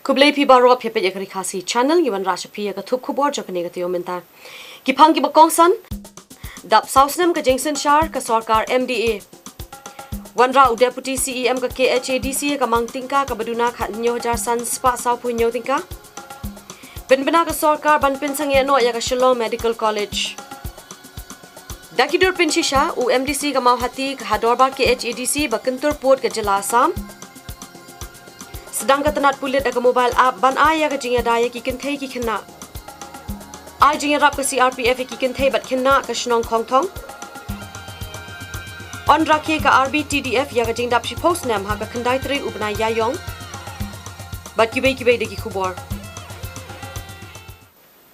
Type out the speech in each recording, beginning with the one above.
Kublai pi baro phe pe RiKhasi channel giwan rasha pi ka thup Khubor jokane ka tiyo menta ki phang ki bakong san dap sausnem ka jingsen shar ka sarkar MDA wanra deputy CEM ka KHADC ka mangtingka ka baduna khat nyo jar san spa sau phu nyo tingka benbena ka sarkar ban pin sang no ya ka Shillong Medical College dakidur pin shisha UMDC ka mawhati ka hadorba KHADC bakantur port ka jila Assam sedang katanat pulit aga mobile app ban aya ka jingya daya ki kinthai ki khinna ai jingya rap ka CRPF ki kinthai bat khinna ka shnong khong thong on rakhe ka RBTDF ya ka jingdap shi post nam ha ka khandai tri ubna yayong bat ki be de ki Khubor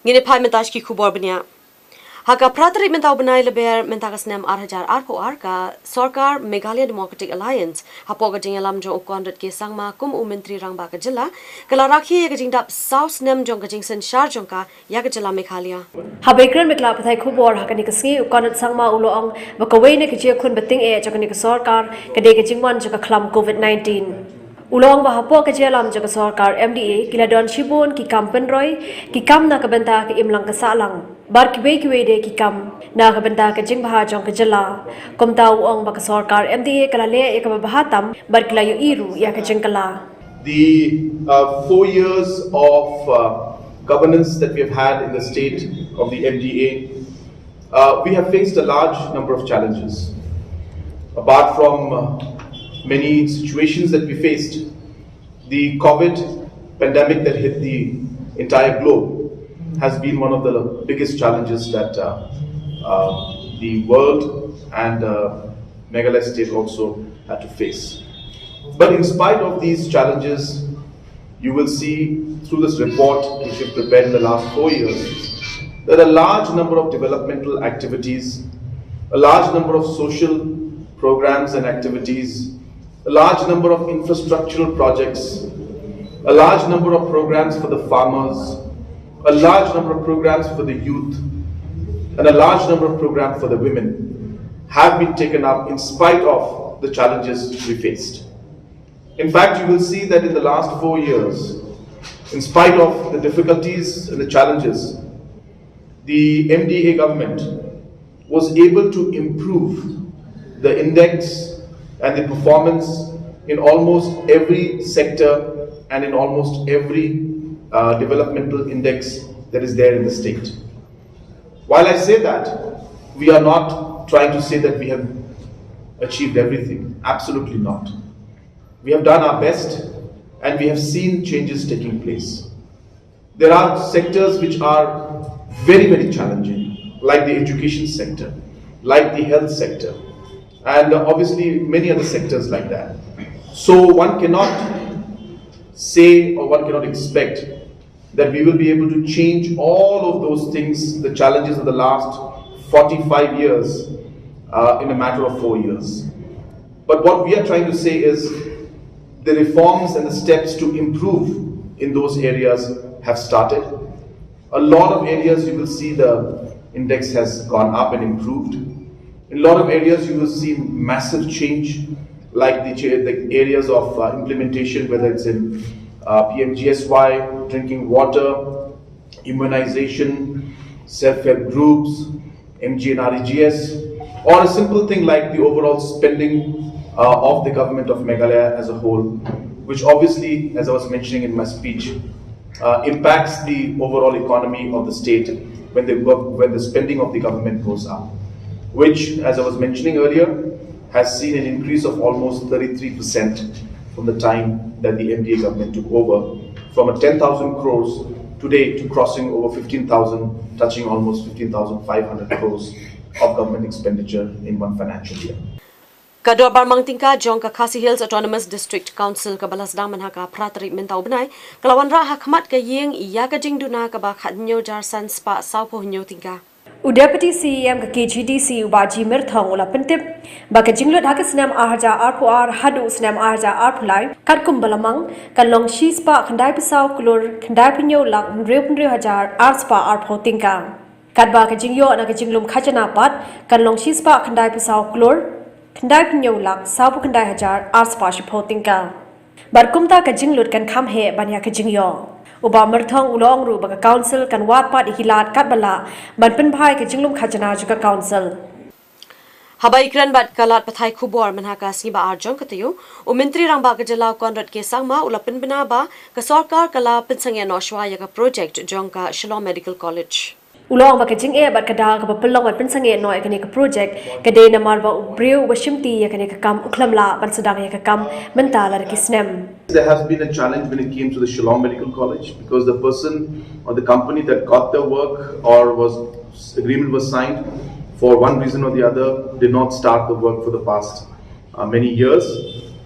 ngine phai mentash ki Khubor bnya Haka pratari mentau benai leber mentakas nem arhajar arpoar ka Sarkar Meghalaya Democratic Alliance hapoga jingalam jo ukondrat ke sangma kum umentri rangba ka jilla kala rakhi ka jingdap South nem jong ka jingsen shar jong ka ya ka jilla Meghalaya Habekran mekla pathai Khubor hakani kasngi ukondrat sangma uloong bakawai ne ka je khun bating e jokani ka Sarkar ka de ka jingwan jo ka khlam COVID-19 Ulong bahapo ka jelam jaga sarkar MDA kila don shibun ki kampen roy ki kam na ka benta ka imlang ka salang bar ki be de ki kam na ka benta ka jing baha jong ka jala kom taw ong ba ka sarkar MDA kala le e ka bahatam bar kila yu iru ya ka jing kala The 4 years of governance that we have had in the state of the MDA, we have faced a large number of challenges. Apart from many situations that we faced, the COVID pandemic that hit the entire globe has been one of the biggest challenges that the world and Meghalaya state also had to face. But in spite of these challenges, you will see through this report which we prepared in the last 4 years, that a large number of developmental activities, a large number of social programs and activities, a large number of infrastructural projects, a large number of programs for the farmers, a large number of programs for the youth, and a large number of programs for the women have been taken up in spite of the challenges we faced. In fact, you will see that in the last 4 years, in spite of the difficulties and the challenges, the MDA government was able to improve the index and the performance in almost every sector and in almost every developmental index that is there in the state. While I say that, we are not trying to say that we have achieved everything. Absolutely not. We have done our best and we have seen changes taking place. There are sectors which are very, very challenging, like the education sector, like the health sector, and obviously many other sectors like that. So one cannot say or one cannot expect that we will be able to change all of those things, the challenges of the last 45 years in a matter of 4 years. But what we are trying to say is the reforms and the steps to improve in those areas have started. A lot of areas you will see the index has gone up and improved. In a lot of areas you will see massive change, like the areas of implementation, whether it's in PMGSY, drinking water, immunization, self-help groups, MG&REGS, or a simple thing like the overall spending of the government of Meghalaya as a whole, which obviously, as I was mentioning in my speech, impacts the overall economy of the state when the spending of the government goes up, which, as I was mentioning earlier, has seen an increase of almost 33% from the time that the MDA government took over, from a 10,000 crores today to crossing over 15,000, touching almost 15,500 crores of government expenditure in one financial year. Kador barmang tingka jong ka Khasi Hills Autonomous District Council ka balasdang man ka pratari mentau benai kalawan ra hakmat ka yeng iya ka jingduna ka ba khatnyo jar san spa sau pho nyo tingka Deputy CEM ka KHADC ubaji mirthong ula pentip ba ka jinglot haka snam arja arpoar hadu snam arja arpulai katkum balamang kan long shi spa khandai pisau kulur khandai pinyo lak 1000 spa arpho tingka katba ka jingyo na ka jinglum khajana pat kan long shi spa khandai pisau kulur Kandai Pinyolak, Sabu Kandai Hajar, Arspa Shipotinka. บัดกุมตากะจิงหลุดกันคำเหบัญญากะจิงยองอุบามรทองอุลองรูบกะกาวน์ซิลกันวาดปาดอิกิลาดกัดบลาบันเป็นพายกะจิงลุมขจนาจุกะกาวน์ซิลHabai kran bat kalat pathai Khubor RiKhasi ba arjong ka Taiew u mentri rang ba ka jala konrat ke sangma ulapin bina ba ka sarkar kala pinsangya no shwa ya ka project jong ka Shillong Medical College ulong ba ka jing e bat ka da ka pelong ban pinsangye no ekani ka project ka de na mar ba briu ba shimti ya ka ne ka kam ukhlam la ban sadang ya ka kam mentala ki snem. There has been a challenge when it came to the Shillong Medical College because the person or the company that got the work or agreement was signed for one reason or the other did not start the work for the past many years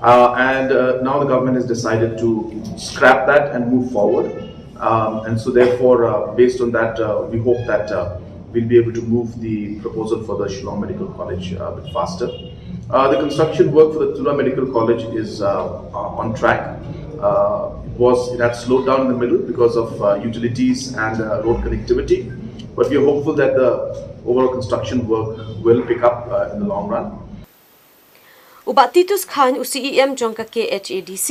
and now the government has decided to scrap that and move forward and so therefore based on that we hope that we'll be able to move the proposal for the Shillong Medical College a bit faster. The construction work for the Taiew Medical College is on track. It had slowed down in the middle because of utilities and road connectivity, but we are hopeful that the overall construction work will pick up in the long run. Ubat Titus Khan UCEM jongka KHADC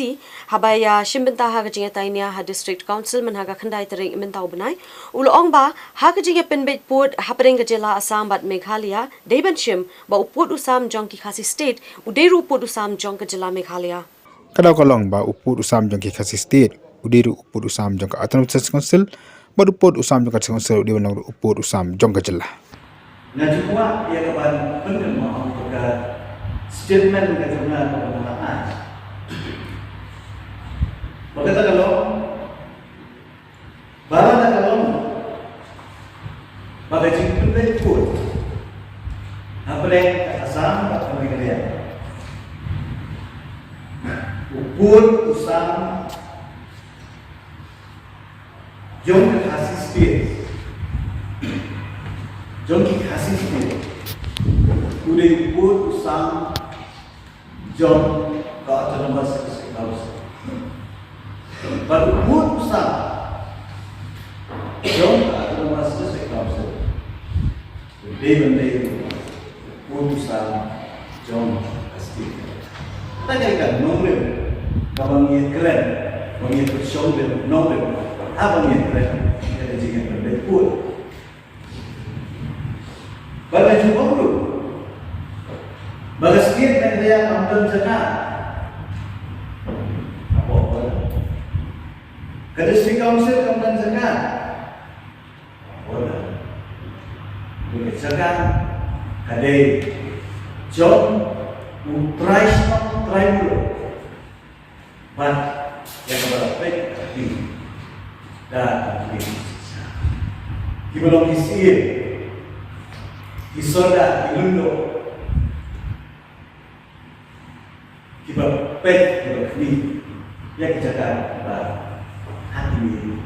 habaya shimbenta haga jinga tainia ha district council man haga khandai tering mentau banai ulong ba haga jinga penbet put hapring jela Assam bat Meghalaya Deben shim ba uput usam jongki khasi state uderu uput usam jongka jela Meghalaya Kalau kalong ba uput usam jongki khasi state uderu uput usam jongka autonomous council ba uput usam jongka council uderu uput usam jongka jela Najwa ia kapan pengen mau ke statement ke jumlah penggunaan. Maka kalau barang kalau maka jika pun apa yang asam tak boleh dia. Upur usam jom khasi state. Jom khasi state. Udah upur usam jom ke autonomous council. Baru upur usam jom ke autonomous council. Benda upur usam jom ke state. Tak kira nomor, kalau ni keren, kalau ni bersumber nomor, apa ni keren? Kita jika berbeda. Bagi juga dulu, bagi setiap negara yang ambil zakat, apa? Kalau district council ambil zakat, apa? Bagi zakat, kada job, price dulu, but yang berapa di dan di kita belum isi. Isoda ilundo kiba pet kiba kni ya kijaga ba hati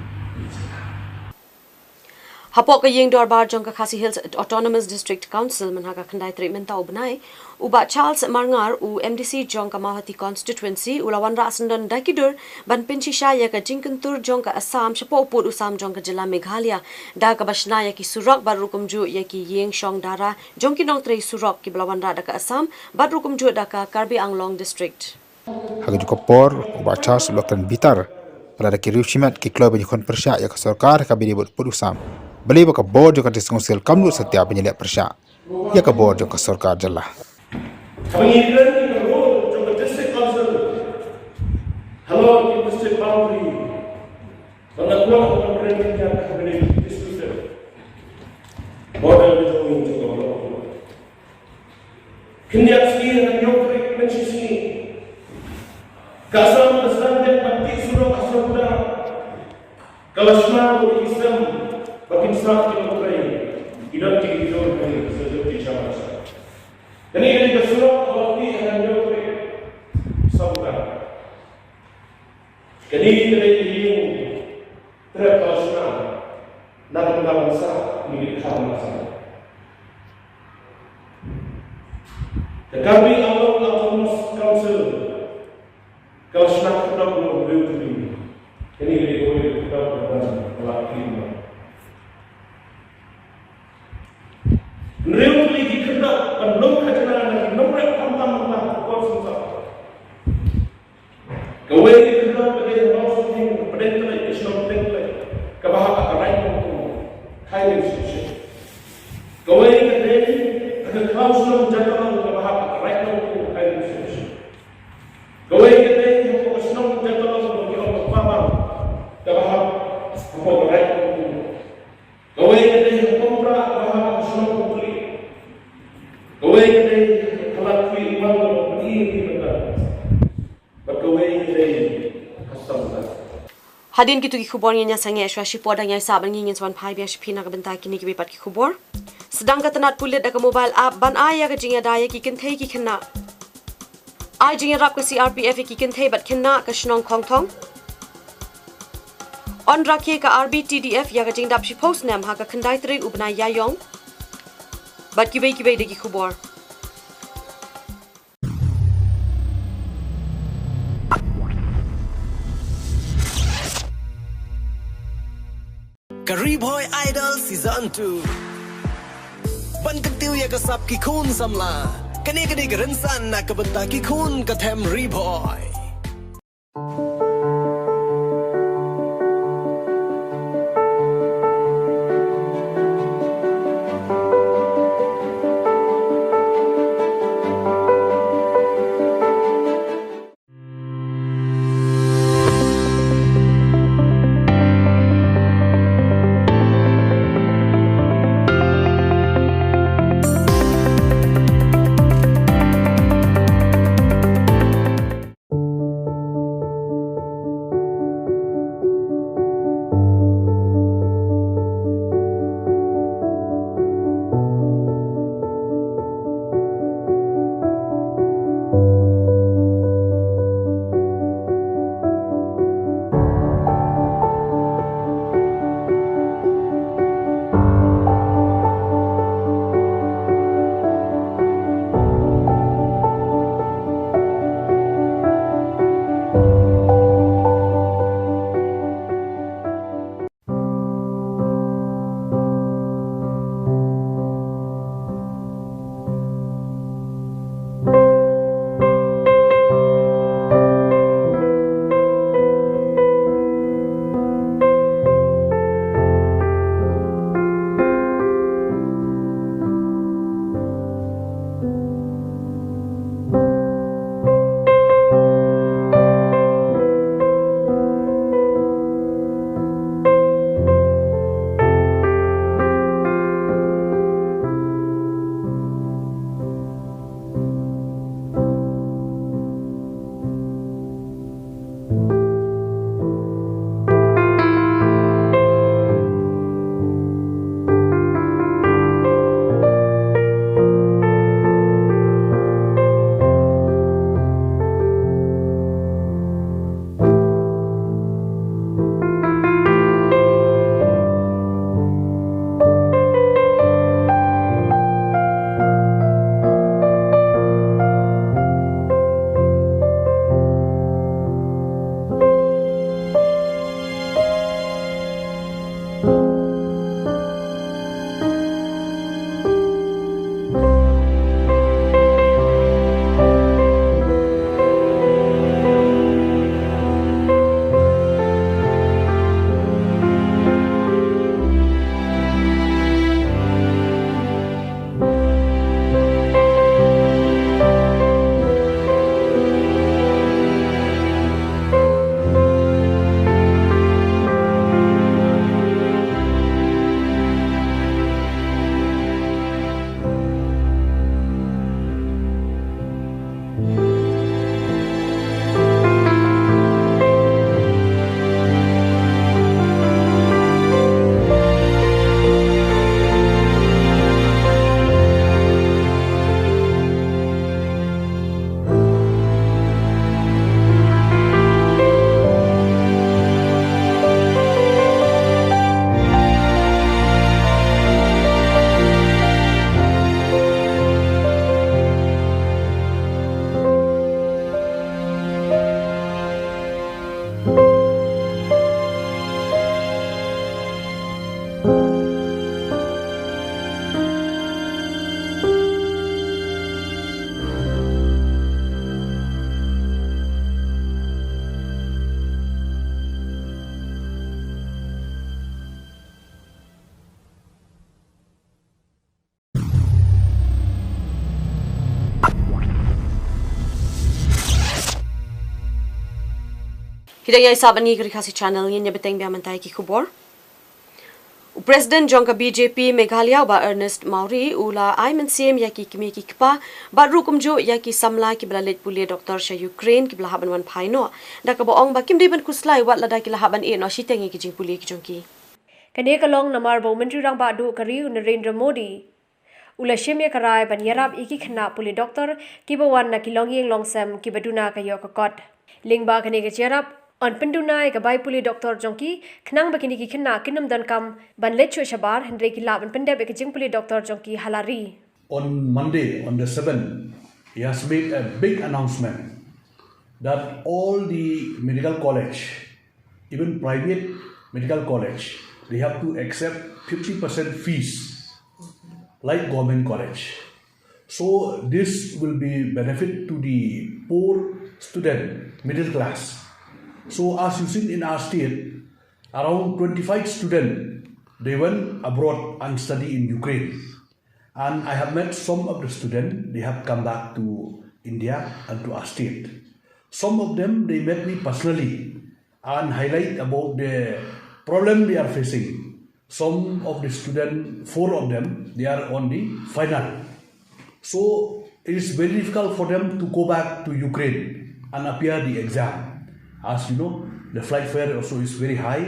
Hapok ka yeng dorbar jongka Khasi Hills Autonomous District Council man haga khandai treatment tau banai uba Charles Marngar u MDC jongka Mahati constituency ulawan rasandon dakidur ban pinchisha ya ka jingkentur jongka Assam shapo uput usam jongka jela Meghalaya da ka bashna ya ki surak bar rukumju ya ki yeng shong dara jongki nong trei surak ki belawan da ka Assam bar rukumju da ka Karbi Anglong district haga juga por uba Charles lokan bitar pada ki rushimat ki club ni kon persya ya ka sarkar ka bidi uput usam beli baka board jo ka diskonsel kamlu setiap penyelidik persya ya ka board jo ka sarkar jela Pengiran di role of the district council. Hello, in district boundary. Pengakuan pengiran yang kabineti diskusi. Model itu untuk orang. Kini aksi yang nyokri mencuci. Kasam besar dan pati suruh asapda. Kalasma untuk Islam bagi Islam di Ukraina. Identik itu dari sejauh zaman. Dan ini juga surat waktu yang nyokri sabda. Jadi ini terpaksa nak bangsa milik bangsa. Tetapi Allah Autonomous Council kalau sudah kita belum berhenti. Ini boleh kita berlaku. Really dikenal penuh kejenahan lagi nomor 4 konsentrasi. Kau bentle is not bentle. Kabahaka right on highly station. Going the day, and the council of gentlemen Kabahaka right on highly station. Going the day, you was no gentlemen of the Pama, Kabahaka right on. Going the day, you compra, Kabahaka snow complete. Going the day, Kalakwi, one of the even that. But going the day, custom that. Hadin gitu ki khubor nya sange shwa shipo da nya saban ngin swan phai bia shpina ga benta kini ki bipat ki khubor sedang ka tanat pulit da ka mobile app ban aya ga jinga da ya ki kin thei ki khinna ai jinga rap ka CRPF ki kin thei bat khinna ka shnong khong thong on rakhe ka RBTDF ya ga jing dap shi post nam ha ka khandai tri ubna ya yong bat ki be de ki khubor Boy Idol Season 2 Ban kan tiu ya ka sap ki khun samla Kani ka rin san na ka banta ki khun ka them Boy Hidang yai sabani RiKhasi channel yin ya beteng biamantai ki Khubor. President Jongka BJP Meghalaya ba Ernest Mauri ula Ayman CM yaki kimi ki kpa ba rukumjo yaki samla ki bla let pulia Dr. Sha Ukraine ki bla haban wan phaino da ka boong ba kim deban kuslai wat lada ki la haban e no shitengi ki jing pulia ki jongki kane kalong namar bo mentri rang ba du kari Narendra Modi ula shemya karai ban yarab iki khna puli doctor ki bawan na ki longyeng longsam ki baduna ka yokot lingba kane ke cherap on pendunai ka bai puli doctor jongki khnang bakini ki khna kinam dan kam ban lechu shabar hendre ki laban pendeb ke jing puli doctor jongki halari. On Monday, on the 7th, he has made a big announcement that all the medical college, even private medical college, they have to accept 50% fees like government college. So this will be benefit to the poor student, middle class. So as you see in our state, around 25 students, they went abroad and study in Ukraine. And I have met some of the students, they have come back to India and to our state. Some of them, they met me personally and highlight about the problem they are facing. Some of the students, 4 of them, they are on the final. So it is very difficult for them to go back to Ukraine and appear the exam. As you know, the flight fare also is very high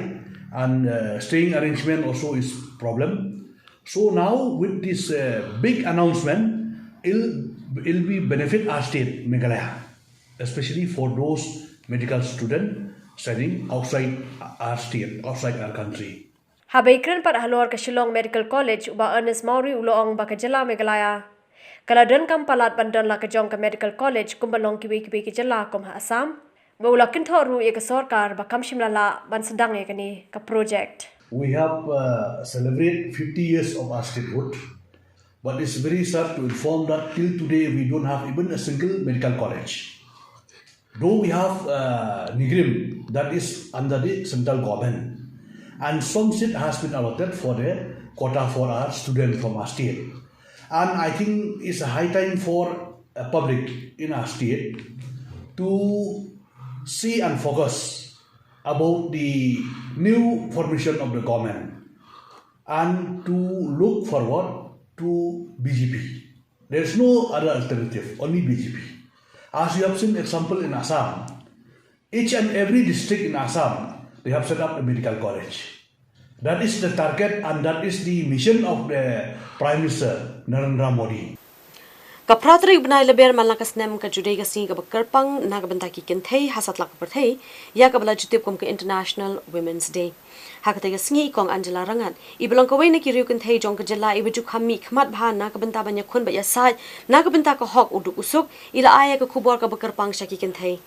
and staying arrangement also is problem. So now with this big announcement, it'll be benefit our state, Meghalaya, especially for those medical students studying outside our state, outside our country. Habaikran par halor ka Shillong Medical College uba Ernest Mauri uloong ba ka jala Meghalaya. Kaladan kam palat bandan la ka jong ka Medical College kumbalong kiwi ki jala kom ha Assam. Baula kintoru ye ka sarkar ba kam shimla la ban sedang ye kani ka project. We have celebrated 50 years of our statehood, but it's very sad to inform that till today we don't have even a single medical college. Though we have Nigrim, that is under the central government, and some seat has been allotted for the quota for our students from our state. And I think it's a high time for a public in our state to see and focus about the new formation of the government and to look forward to BJP. There is no other alternative, only BJP. As you have seen example in Assam, each and every district in Assam, they have set up a medical college. That is the target and that is the mission of the Prime Minister Narendra Modi. Ka pratri ubnai leber malakas nem ka judai ka sing ka bakarpang na ka banta ki kenthei hasat lak perthei ya ka bala jutip kom ka International Women's Day. Hakata ka singi kong Angela Rangan ibalong ka wayna ki riu kenthei jong ka jala ibu juk khami khmat bha na ka banta banya khun ba ya sai na ka banta ka hok uduk usuk ila aya ka khubor ka bakarpang sha ki kenthei.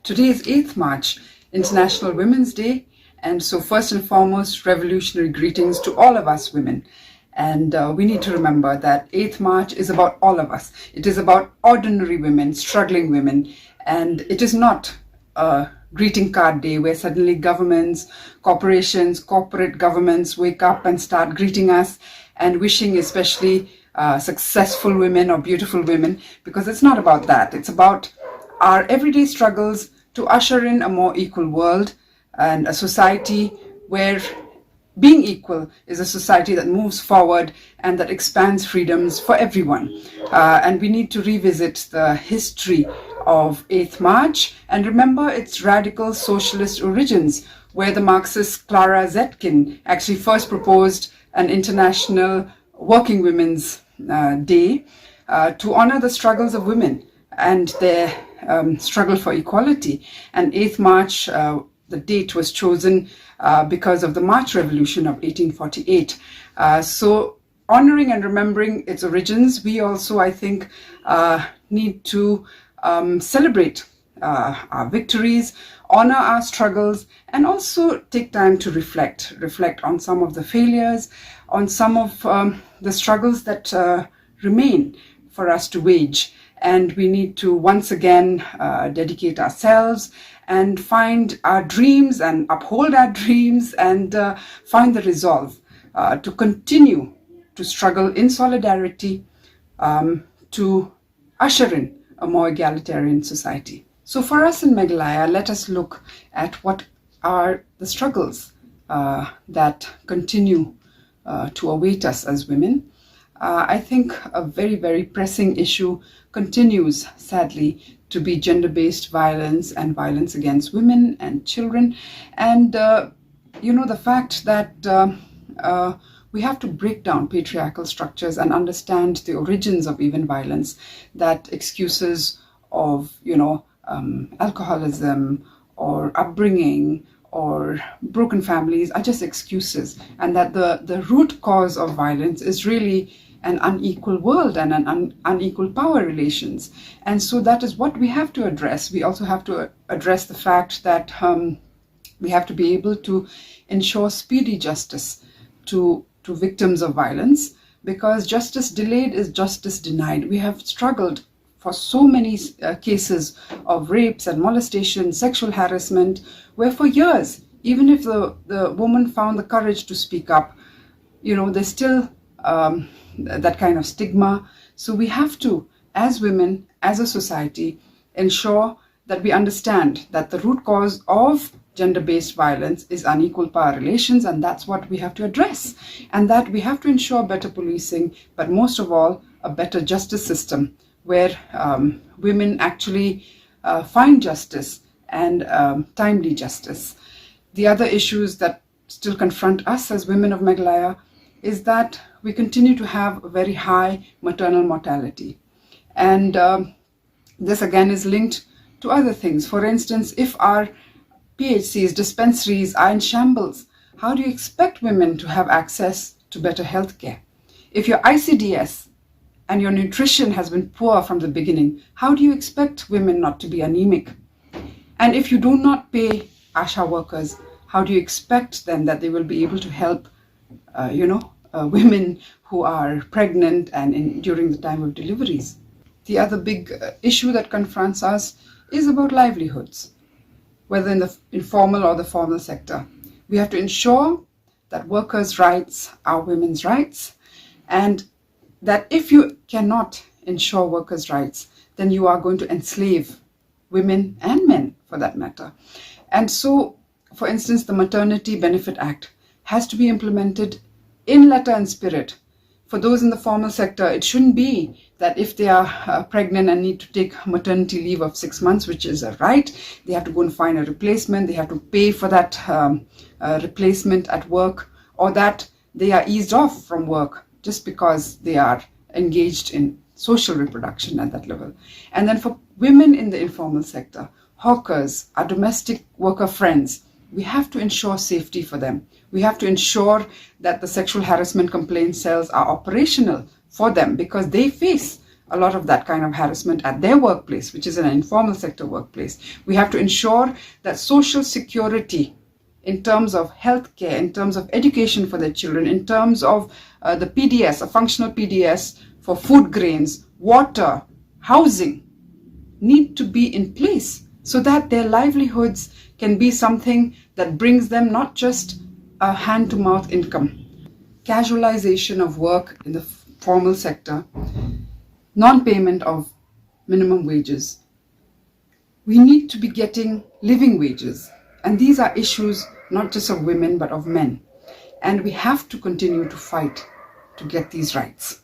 Today is 8th March, International Women's Day, and so first and foremost, revolutionary greetings to all of us women. And we need to remember that 8th March is about all of us. It is about ordinary women, struggling women. And it is not a greeting card day where suddenly governments, corporations, corporate governments wake up and start greeting us and wishing especially successful women or beautiful women, because it's not about that. It's about our everyday struggles to usher in a more equal world and a society where being equal is a society that moves forward and that expands freedoms for everyone. And we need to revisit the history of 8th March and remember its radical socialist origins, where the Marxist Clara Zetkin actually first proposed an International Working Women's Day to honor the struggles of women and their struggle for equality. And 8th March, the date was chosen because of the March Revolution of 1848. So honoring and remembering its origins, we also, I think, need to celebrate our victories, honor our struggles, and also take time to reflect on some of the failures, on some of the struggles that remain for us to wage. And we need to once again dedicate ourselves and find our dreams and uphold our dreams and find the resolve to continue to struggle in solidarity to usher in a more egalitarian society. So for us in Meghalaya, let us look at what are the struggles that continue to await us as women. I think a very, very pressing issue continues, sadly, to be gender-based violence and violence against women and children. And, the fact that we have to break down patriarchal structures and understand the origins of even violence, that excuses of, alcoholism or upbringing or broken families are just excuses, and that the root cause of violence is really an unequal world and an unequal power relations. And so that is what we have to address. We also have to address the fact that we have to be able to ensure speedy justice to victims of violence, because justice delayed is justice denied. We have struggled for so many cases of rapes and molestation, sexual harassment, where for years, even if the woman found the courage to speak up, there's still that kind of stigma. So we have to, as women, as a society, ensure that we understand that the root cause of gender-based violence is unequal power relations, and that's what we have to address. And that we have to ensure better policing, but most of all, a better justice system where women actually find justice and timely justice. The other issues that still confront us as women of Meghalaya is that we continue to have a very high maternal mortality. And this again is linked to other things. For instance, if our PHCs, dispensaries are in shambles, how do you expect women to have access to better health care? If your ICDS and your nutrition has been poor from the beginning, how do you expect women not to be anemic? And if you do not pay ASHA workers, how do you expect then that they will be able to help, women who are pregnant and during the time of deliveries? The other big issue that confronts us is about livelihoods, whether in the informal or the formal sector. We have to ensure that workers' rights are women's rights, and that if you cannot ensure workers' rights, then you are going to enslave women and men for that matter. And so, for instance, the Maternity Benefit Act has to be implemented in letter and spirit. For those in the formal sector, it shouldn't be that if they are pregnant and need to take maternity leave of 6 months, which is a right, they have to go and find a replacement, they have to pay for that replacement at work, or that they are eased off from work just because they are engaged in social reproduction at that level. And then for women in the informal sector, hawkers, our domestic worker friends, we have to ensure safety for them. We have to ensure that the sexual harassment complaint cells are operational for them, because they face a lot of that kind of harassment at their workplace, which is an informal sector workplace. We have to ensure that social security in terms of healthcare, in terms of education for their children, in terms of the PDS, a functional PDS for food grains, water, housing, need to be in place so that their livelihoods can be something that brings them not just a hand-to-mouth income. Casualization of work in the formal sector, non-payment of minimum wages. We need to be getting living wages. And these are issues not just of women, but of men. And we have to continue to fight to get these rights.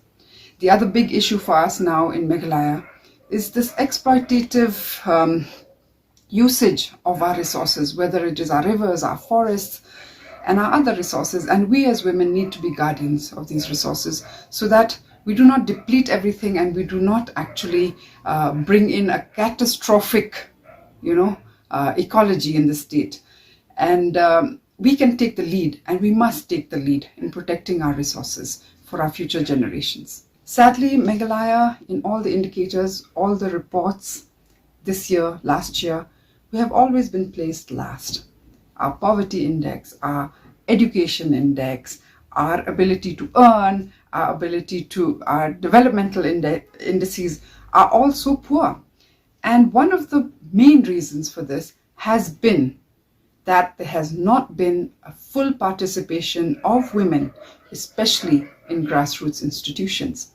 The other big issue for us now in Meghalaya is this exploitative usage of our resources, whether it is our rivers, our forests, and our other resources. And we as women need to be guardians of these resources so that we do not deplete everything and we do not actually bring in a catastrophic, ecology in the state. And we can take the lead, and we must take the lead in protecting our resources for our future generations. Sadly, Meghalaya, in all the indicators, all the reports this year, last year, we have always been placed last. Our poverty index, our education index, our ability to earn, our developmental indices are all so poor. And one of the main reasons for this has been that there has not been a full participation of women, especially in grassroots institutions,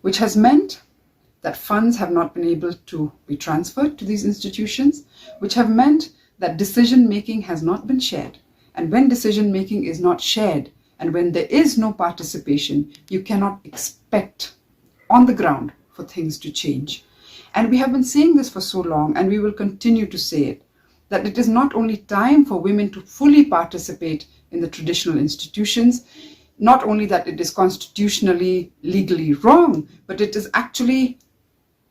which has meant that funds have not been able to be transferred to these institutions, which have meant that decision making has not been shared. And when decision making is not shared, and when there is no participation, you cannot expect on the ground for things to change. And we have been saying this for so long, and we will continue to say it, that it is not only time for women to fully participate in the traditional institutions, not only that it is constitutionally, legally wrong, but it is actually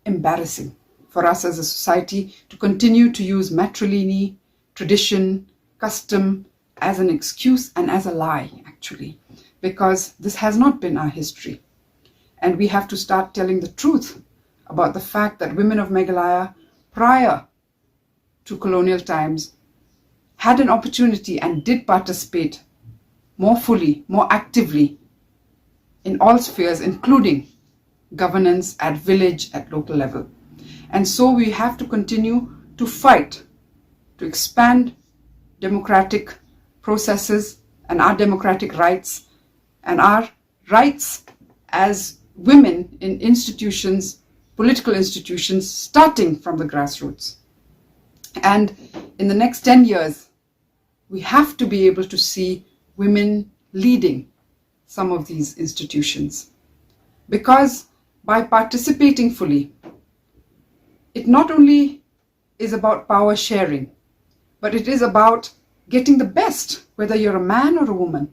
embarrassing for us as a society to continue to use matrilineal, tradition, custom as an excuse and as a lie, actually, because this has not been our history. And we have to start telling the truth about the fact that women of Meghalaya, prior to colonial times, had an opportunity and did participate more fully, more actively in all spheres, including governance at village, at local level. And so we have to continue to fight to expand democratic processes and our democratic rights and our rights as women in institutions, political institutions, starting from the grassroots. And in the next 10 years, we have to be able to see women leading some of these institutions. Because by participating fully, it not only is about power sharing, but it is about getting the best, whether you're a man or a woman.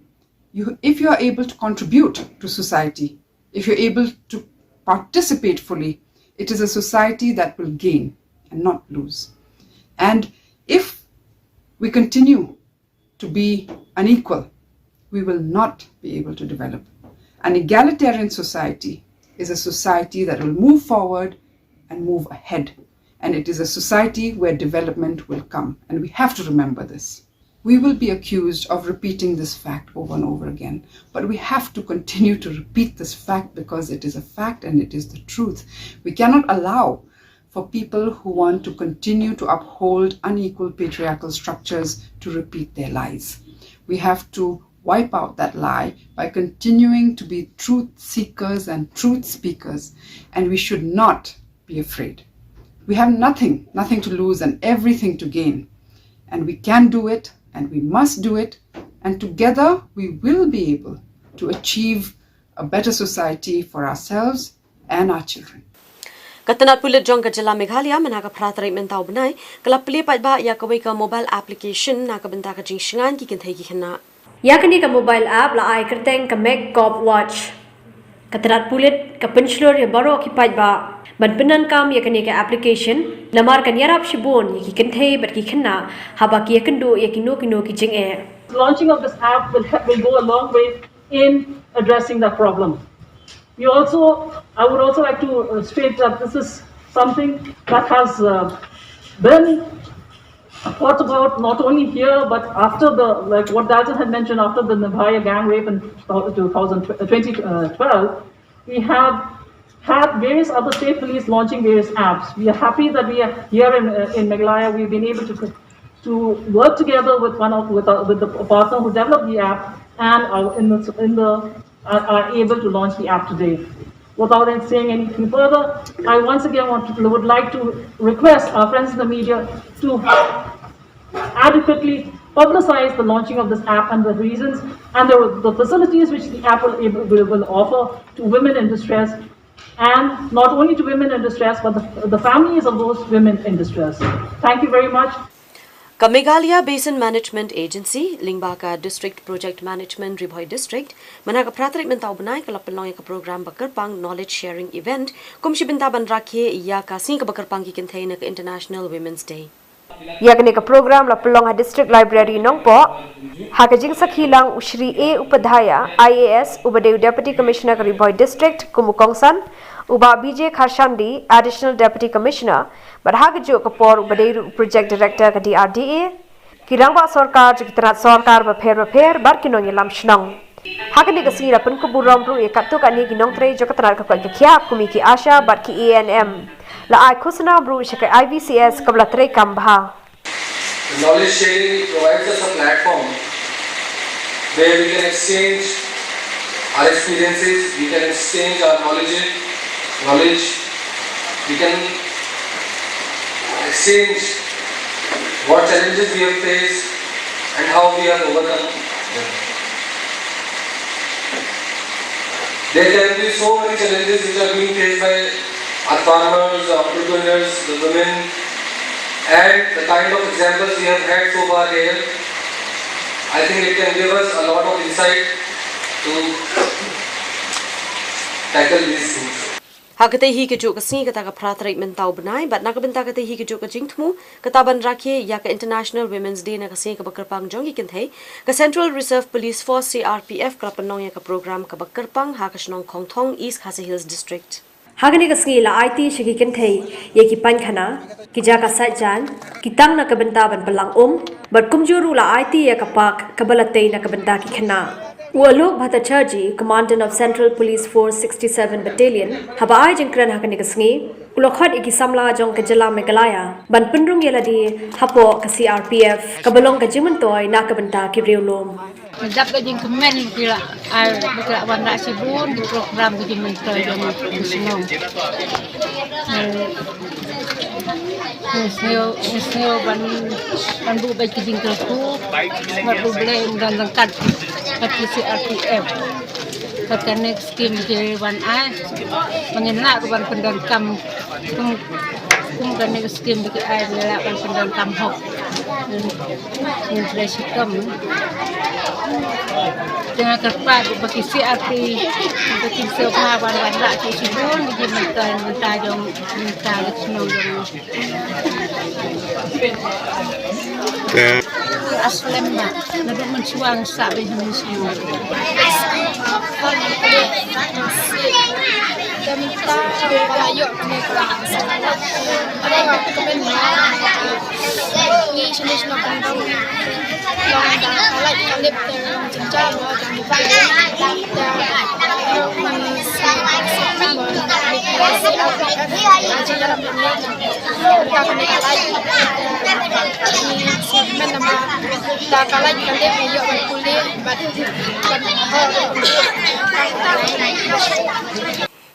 If you are able to contribute to society, if you're able to participate fully, it is a society that will gain and not lose. And if we continue to be unequal, we will not be able to develop. An egalitarian society is a society that will move forward and move ahead. And it is a society where development will come. And we have to remember this. We will be accused of repeating this fact over and over again. But we have to continue to repeat this fact because it is a fact and it is the truth. We cannot allow for people who want to continue to uphold unequal patriarchal structures to repeat their lies. We have to wipe out that lie by continuing to be truth seekers and truth speakers. And we should not be afraid. We have nothing to lose and everything to gain. And we can do it and we must do it. And together we will be able to achieve a better society for ourselves and our children. Katanat pulit jong kajala Meghalaya menaga pratari mentau benai kelap peli ba ya kawai ka mobile application na kabenta ka jingshingan ki kinthai ki khana yakni ka mobile app la ai kerteng ka make cop watch katanat pulit ka penslor ya baro ki ba banpenan kam yakni ka application lamar kan yarap shibon ki kinthai bat ki khana haba ki yakendo yakino kino ki jing e. Launching of this app will go a long way in addressing that problem. I would also like to state that this is something that has been thought about not only here, but after like what Dalton had mentioned, after the Nabhaya gang rape in 2012, we have had various other state police launching various apps. We are happy that we are here in Meghalaya. We've been able to work together with the partner who developed the app and are able to launch the app today. Without saying anything further, I once again would like to request our friends in the media to adequately publicize the launching of this app and the reasons and the facilities which the app will offer to women in distress, and not only to women in distress, but the families of those women in distress. Thank you very much. Ka Meghalaya Basin Management Agency, Lingbaka District Project Management, Ribhoi District, managa pratrik mentau benai ka lapelong ka program bakerpang knowledge sharing event, kumshi bintaban rakhe ya ka sing ka bakerpang ki kinthai na International Women's Day. yakni ka program lapelong district library nongpo hakajing sakhilang Ushri A Upadhyaya IAS Ubadev Deputy Commissioner ka Ribhoi District Kumukongsan Uba BJ Khashandi Additional Deputy Commissioner Barhagjo Kapor Ubadev Project Director ka DRDA Kirangwa Sarkar Jikitrat Sarkar Baper Barkinong Yalam Shnong Hakani ka sira pun kuburam ru ekatuk ani ginong tre jokatrar ka kya kumiki Asha barki ANM La ai khusna bru shaka IVCS kabla tre kambha. Knowledge sharing provides us a platform where we can exchange our experiences, we can exchange our knowledge, we can exchange what challenges we have faced and how we have overcome them. There can be so many challenges which are being faced by our farmers, our entrepreneurs, the women, and the kind of examples we have had so far here. I think it can give us a lot of insight to tackle these things. Hakate hi ke juk kasi kata ka pratrik mentau benai bat nak benta kate hi ke juk ka jingtmu kata ban rakhe ya ka International Women's Day na kasi ka bakarpang jong ikin thai ka Central Reserve Police Force CRPF ka panong ya ka program ka bakarpang ha ka snong Khongthong East Khasi Hills District. Hagani kasngi la IT shiki ken thai ye ki pan khana ki ja ka sat jan ki tang na ka benta ban palang bat kumjuru la IT ya ka pak ka balatei na ka benta ki khana Waluk Bhattacharjee, Commandant of Central Police Force 67 Battalion, habai jengkran hakani kasngi ulokhat iki samla jong ka jala megalaya ban pendrung yeladi hapo ka CRPF ka balong ka jimentoy na ka benta ki riulom Menjap ke jing kemen kira kira wanda sibun di program ke jing mentor jong musnong. Musneo ban bu baik ke jing kelku, baru boleh dan lengkap ke CRPF. Kat next scheme ke wan ai mengenak ke ban pendan kam kan next scheme ke ai la ban pendan kam hok. Inflasi kam dengan kerpa bagi CRP bagi sebuah wan-wan ke sibun di mentah jong mentah senang jong aslam mak nak mensuang sabe semua Kamita layo ni kelas. Ada kebenaran. Ni jenis makan tahu. Yang dah kalah kalip cincang dan dipakai.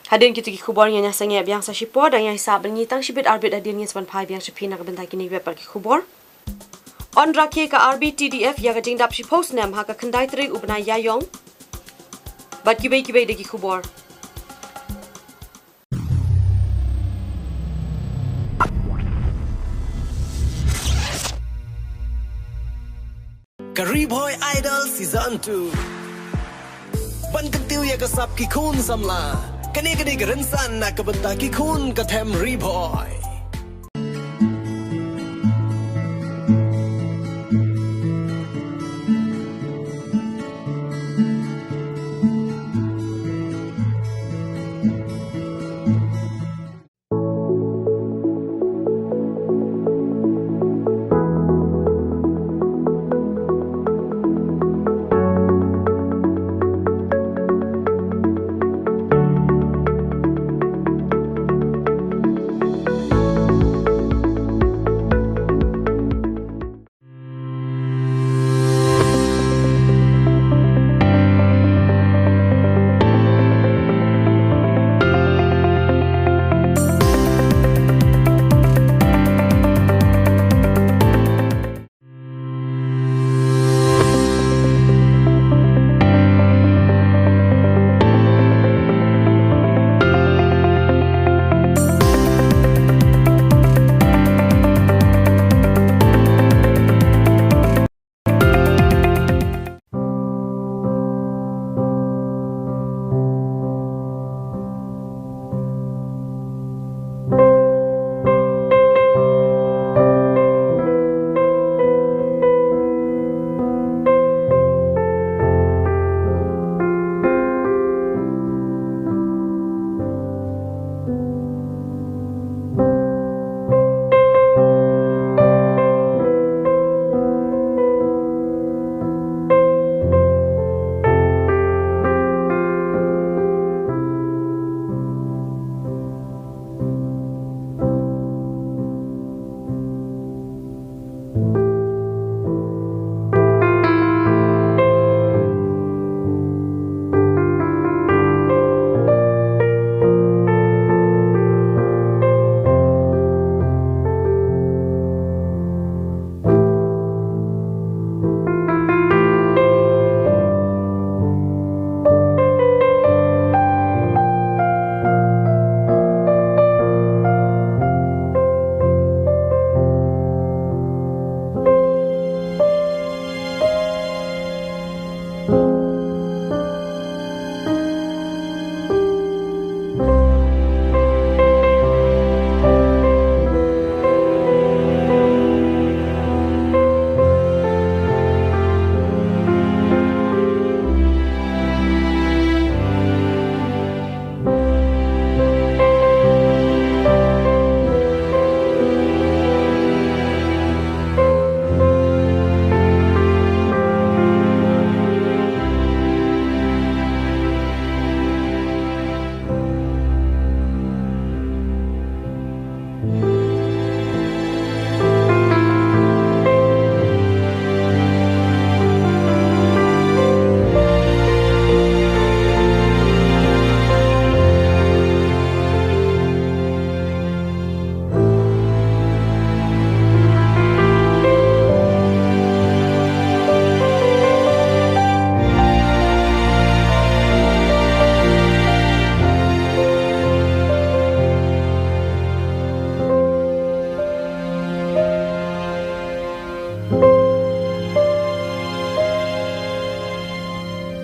Hadirin kita ki Khubor yang sangya biang sa Shipor dan yang hisab bengi tang shibit arbit hadirin yang sepan pai biang shipi nak bentai kini web ki Khubor. On rakhe ka RBTDF ya ka jingdap shi post nam ha ka khandai tri ubna yayong. Bat ki de ki Khubor. Kari Boy Idol Season 2 Ban Taiew ya ka sap ki khun samla Kani gerensan na ka benta ki khun ka them RiKhasi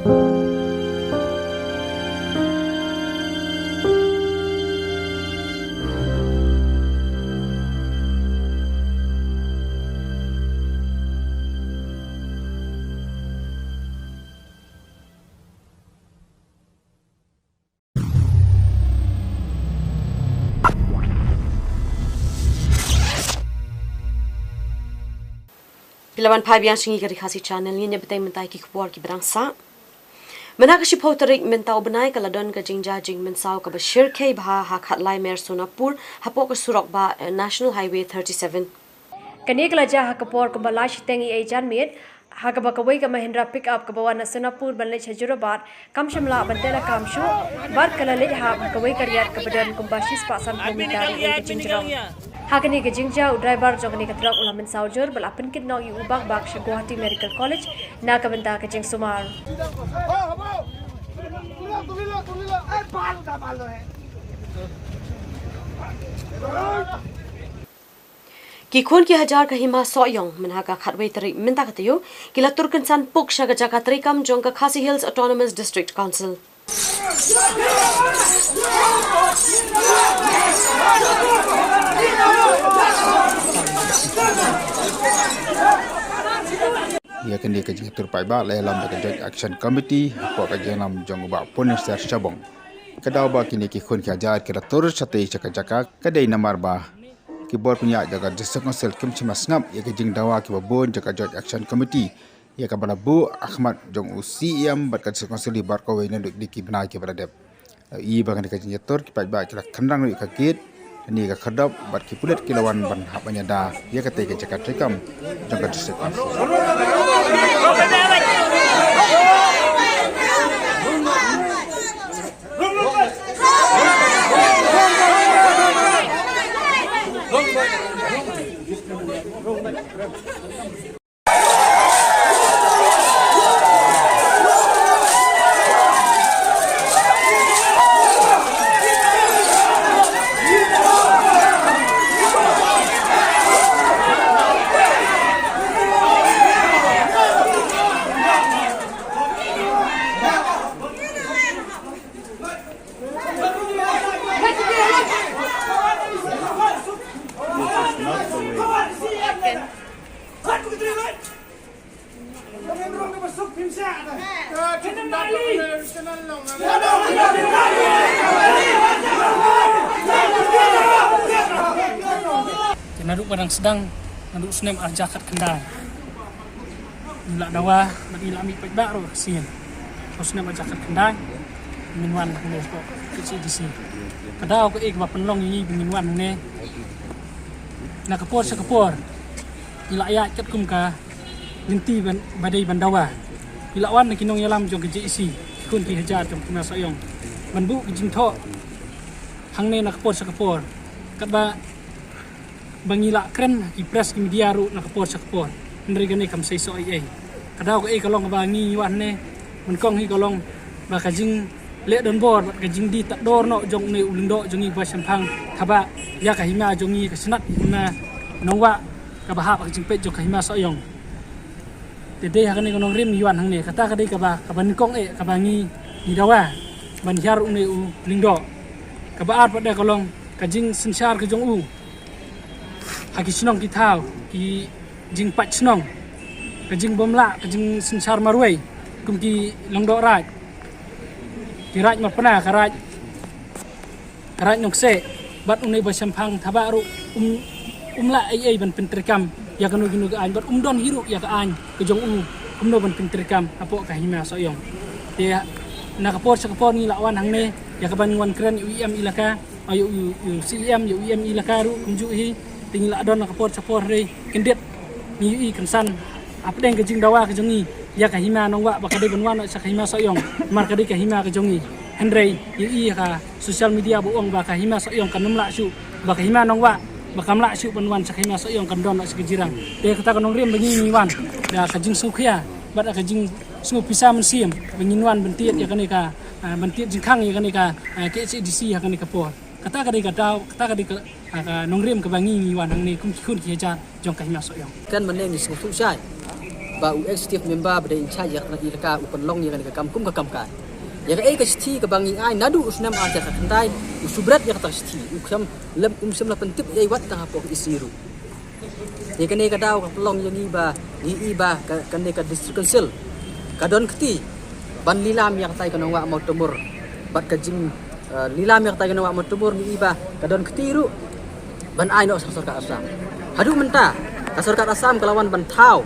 Pilawan pai biang singi RiKhasi channel ni betai mentai ki Khubor ki berangsa. Menak si potrik mentau benai kaladon ka jingja jing mensau ka bashir kei bha ha khatlai mer sonapur hapo ka surok ba National Highway 37. Kani kelaja hakapor kembala shitengi ejan mit hakabakawai ka Mahindra pick up ka bawa Nasunapur banle chajurabat kam shamla bantela kam shu bar kala le ha hakawai karyat ka badan kumbashis pasan kilometer e jinjrong hakani ke jingja driver jogni ka truck ulamen saujur balapan kid no yu bak bak sha Guwahati Medical College na ka banta ka jing sumar Ki khun ki hajar ka hima soyong menha ka khatwei tari minta ka tayo kila turkan san puk shaga jaka trikam jong ka Khasi Hills Autonomous District Council. Ia kini ke jingatur pai ba le lam ka joint action committee ko ka janam jong ba ponis ser chabong. Kadau ba kini ki khun ki hajar kira tur chate chaka jaka kadai namar ba Khubor punya jaga district council kim chima snap ya ke jing dawa ki babon jaga joint action committee ya ka bana bu Ahmad jong UCM bat ka district council di bar ko we nduk diki bana ki bradep I ba kan ka jing tor ki ba ki la khandang ri ka kit ni ka khadap bat ki pulet kilawan ban hapanya da ya ka te ke jaga trikam jaga district council Naduk barang sedang naduk senem arjakat kendai. Nilak dawa bagi lami pek baru sin. Terus senem arjakat kendai minuan ni kok kecil di sini. Kadau ko ik ba penlong ini minuan ni. Na kapor sa kapor. Nilak ya ket kum ka linti badai bandawa. Nilak wan kinong yalam jong keji isi. Kun ki hajar jong kena sayong. Banbu kijing tho. Hang ne na kapor sa kapor. Kat ba bangila kren ipres ki media ru na kapor sa kapor ndri gane kam sei so ai kadau ko kalong ba ngi wan ne mun kong hi kalong ba ka jing le don bor ba ka jing di ta dor no jong ne ulindo jong i ba sampang thaba ya ka hima jong i ka snat na nongwa ka ba ha ka jing pe jong ka hima so yong te de ha gane konong rim yuan hang ne kata ka de ka ba kong ka ba ngi ni dawa ban hiar ne ulindo ka ba ar pa de kalong ka jing sensar ka jong u haki senong ki thau ki jing pat senong ka jing bomla ka jing sensar marwei kum ki longdo raj ki raj ma pana ka raj nok se bat unai ba sampang thabaru umla ai ban pentrikam ya kanu ginu ka an bat don hiru ya ka an ka jong no ban pentrikam apo ka hima so yong te na kapor sa kapor ni lawan hang ne ya ka ban wan kren UEM ilaka ayu CEM UEM ilaka ru kumju hi tinggal adon kapor sapor re kendet ni kansan apdeng ke jing dawa ke jongi ya ka hima nongwa bakade benwan sa hima soyong mar kade ka hima ke jongi henrei ka social media buong ba ka hima soyong kanumla su ba ka hima nongwa bakamla su benwan sa hima soyong kandon sa kejirang de kata kanong rem bengi wan da ka jing sukhia bat ka jing su pisa mensim benginwan bentiet ya kane ka bentiet jingkhang ya kane ka KCDC ya kane ka por kata kade ka daw kata kade ka nongrem ka bangi wan hang ne kum khun ki ja jong ka hima so yong kan man ne ni su sai ba executive member bade in charge yak na ilaka upan long yang ka kam ka ya ka ka sti ka bangi ai nadu usnam aja ka kendai usubrat yak ta sti usam lem usam la pentip ai wat ta po isiru ya ka ne ka daw ka long yang iba ka ne ka district council ka don kti ban lilam yak tai ka nawa mau temur bat ka jing lilam yak tai ka nawa mau temur ni iba ka don kti ru ban ai no sarkat asam hadu menta sarkat asam kelawan ban thau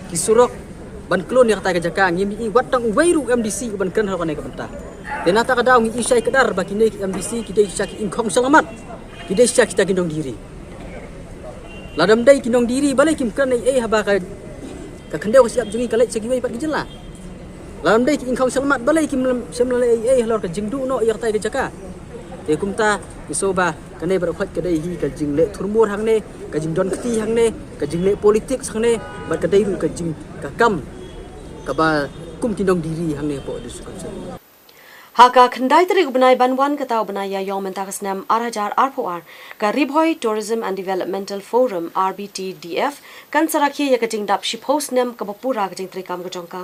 kisurok ban klon yang tai ka jaka ngimi wat tang weiru MDC ban kan ha ka ne ka benta denata ka daw ngi isai kedar ba kini MDC kidai syak ingkong selamat kidai syak kita kindong diri ladam dai kindong diri balai kim kan ai haba ka khendeu siap jungi kalai segi wei pat gejela ladam dai ingkong selamat balai kim semla ai halor ka jingdu no yak tai ka jaka te kumta isoba kane berkhot kedai hi ka jingle thurmur hangne ka jing don kti hangne ka jingle politik hangne bat kedai ru ka jing ka kam ka ba kum kindong diri hangne po diskussion Haka khandai tari ubnai banwan kata ubnai ya yong mentakas nam arhajar arpoar ka Ribhoi Tourism and Developmental Forum RBTDF kan sarakhi ya kating dap shipos nam ka bapura kating trikam ka jongka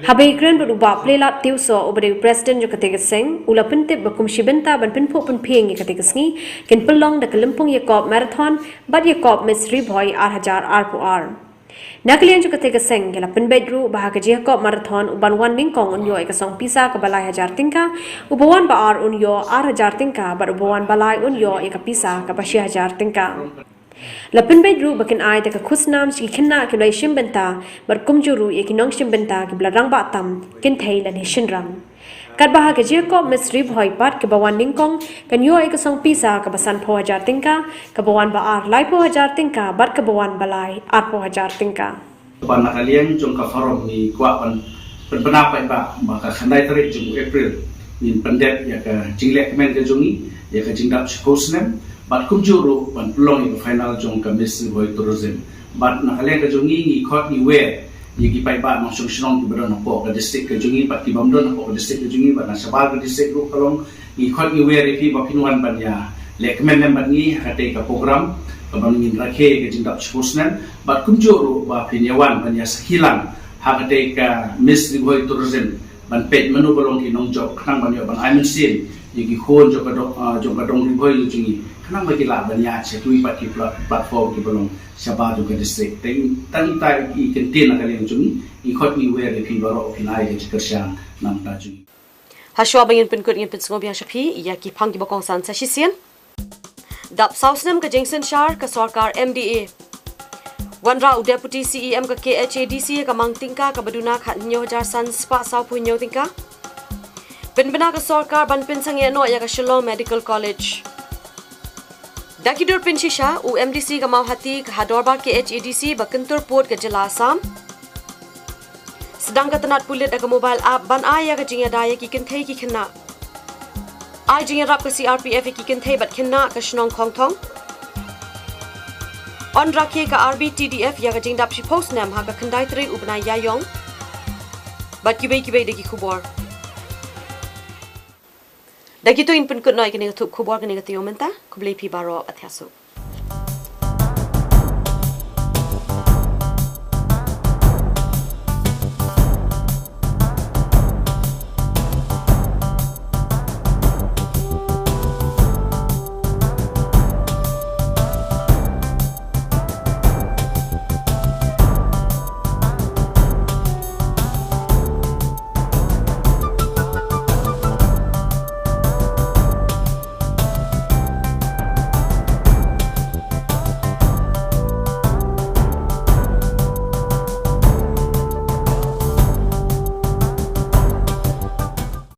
Habai kren beruba plela tiuso ubade president jo katega seng ula pentip bakum shibenta ban penpo pen pheng ye katega sngi ken pelong da kalimpong ye kop marathon bad ye kop Miss Ribhoi arhajar arpoar Nakalian juga tega seng gela penbedru bahaka jia kop marathon uban wan ningkong unyo eka song pisa ke balai hajar tingka ubawan baar unyo hajar tingka bar ubawan balai unyo eka pisa ke bashi hajar tingka La penbedru bakin ai teka khusnam si khenna ke lai shimbenta bar kumjuru ye kinong shimbenta ke blarang batam kin thei lan hishinram kat bahaka jia kop Miss Ribhoi pat ke bawan ningkong kan yo eka song pisa ke basan po hajar tingka ke bawan baar lai po hajar tingka bar ke bawan balai ar po hajar tingka Pan nakalian jong ka forum ni kwa pan pendapat ba maka khandai tarik jong April min pendet ya ka jinglek men ke jongi ya ka jingdap shposnem bat kumjuru ban pelong ke final jong ka Miss Ribhoi Tourism bat nakalian ke jongi ni khot ni we ye ki pai ba nong song ki badon po ka district ke jongi pat ki bamdon po ka district ke jongi bat na sabal ke district ru kalong ni khot ni we re fi ba pinwan ban ya lek men ban ni ha te ka program Kabangin rakhe ke jindap shposnan bat kumjuru ba pinyawan banya hilang hakate ka Miss Ribhoi Tourism ban pet menu balong ki nong job khang banyo ban aimen sin yigi khon jo ka dong Ribhoi jungi khang ba ki la banya che tui pat ki platform ki balong saba jo ka district tan tai ki kentin ka leng jungi I khot ni we re pi baro pinai ke kersang nam ta jungi Hashwa bangin penkut ngin pensngo biang shapi ya ki phangi bokong san sa shisien Dap Sausnam ka Jengsen Shar ka Sarkar MDA Wanra Deputy CEM ka KHADC ka Mangtingka ka Baduna khat nyo jar san spa sau pu nyo tingka Penbena ka Sarkar ban pinsang no ya ka Shillong Medical College Dakidur Pinshisha u MDC ka Mauhati ka Hadorba KHADC ba Kentur Port ka Jila Assam Sedang ka Tanat Pulit ka mobile app ban aya ka jingya daya ki kenthei ki khenna Ai jing rap ka CRPF ki kin thei bat khinna ka shnong khong thong on rakhe ka RBTDF ya ka jing dap shi post nam ha ka khandai tri ubna ya yong bat ki be de ki khubor da ki to in pun kut noi ka ne ka thup khubor ka ne ka tiyo menta kublei pi baro athyasu